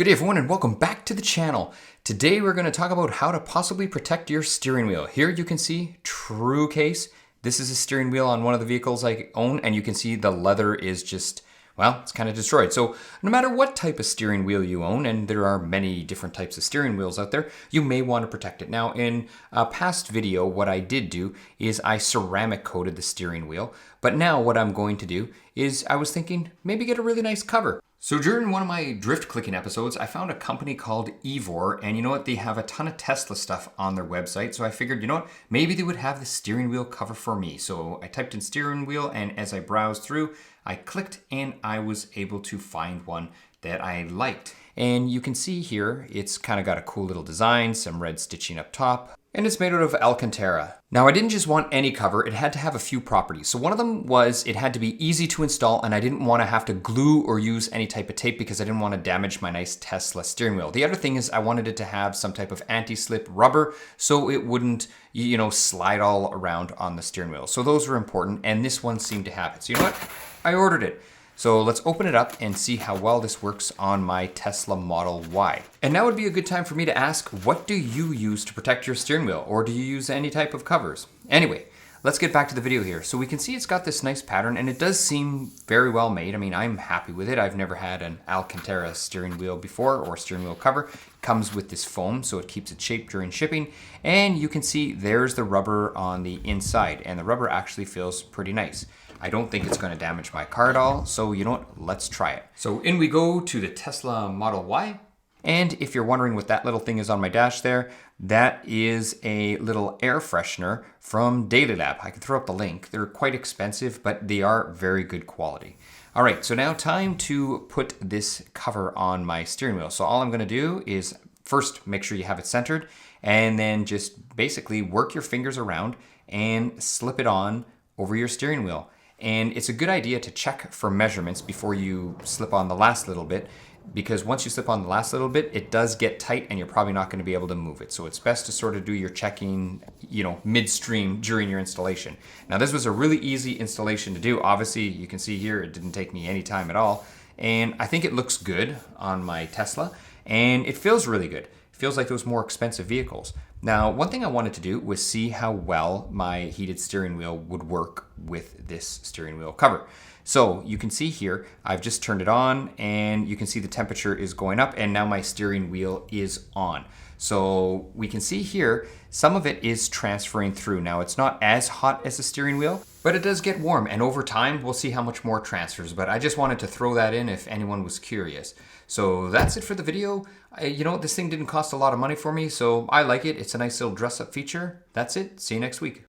Good day everyone and welcome back to the channel. Today we're going to talk about how to possibly protect your steering wheel. Here you can see true case. This is a steering wheel on one of the vehicles I own and you can see the leather is just, well, it's kind of destroyed. So no matter what type of steering wheel you own, and there are many different types of steering wheels out there, you may want to protect it. Now in a past video, what I did do is I ceramic coated the steering wheel. But now what I'm going to do is I was thinking maybe get a really nice cover. So during one of my drift clicking episodes, I found a company called Evooor, and you know what? They have a ton of Tesla stuff on their website. So I figured, you know what? Maybe they would have the steering wheel cover for me. So I typed in steering wheel, and as I browsed through, I clicked and I was able to find one that I liked. And you can see here, it's kind of got a cool little design, some red stitching up top. And it's made out of Alcantara. Now I didn't just want any cover, it had to have a few properties. So one of them was it had to be easy to install and I didn't want to have to glue or use any type of tape because I didn't want to damage my nice Tesla steering wheel. The other thing is I wanted it to have some type of anti-slip rubber so it wouldn't, you know, slide all around on the steering wheel. So those were important and this one seemed to have it. So you know what? I ordered it. So let's open it up and see how well this works on my Tesla Model Y. And now would be a good time for me to ask, what do you use to protect your steering wheel? Or do you use any type of covers? Anyway, let's get back to the video here. So we can see it's got this nice pattern and it does seem very well made. I mean, I'm happy with it. I've never had an Alcantara steering wheel before or steering wheel cover. It comes with this foam so it keeps its shape during shipping. And you can see there's the rubber on the inside and the rubber actually feels pretty nice. I don't think it's going to damage my car at all, so you know what, let's try it. So in we go to the Tesla Model Y. And if you're wondering what that little thing is on my dash there, that is a little air freshener from Dailey Lab. I can throw up the link. They're quite expensive, but they are very good quality. All right, so now time to put this cover on my steering wheel. So all I'm gonna do is first make sure you have it centered and then just basically work your fingers around and slip it on over your steering wheel. And it's a good idea to check for measurements before you slip on the last little bit, because once you slip on the last little bit, it does get tight and you're probably not going to be able to move it. So it's best to sort of do your checking, you know, midstream during your installation. Now this was a really easy installation to do. Obviously you can see here, it didn't take me any time at all. And I think it looks good on my Tesla and it feels really good. It feels like those more expensive vehicles. Now, one thing I wanted to do was see how well my heated steering wheel would work with this steering wheel cover. So you can see here, I've just turned it on and you can see the temperature is going up and now my steering wheel is on. So we can see here, some of it is transferring through. Now it's not as hot as the steering wheel, but it does get warm and over time we'll see how much more transfers. But I just wanted to throw that in if anyone was curious. So that's it for the video. You know, this thing didn't cost a lot of money for me, so I like it. It's a nice little dress up feature. That's it. See you next week.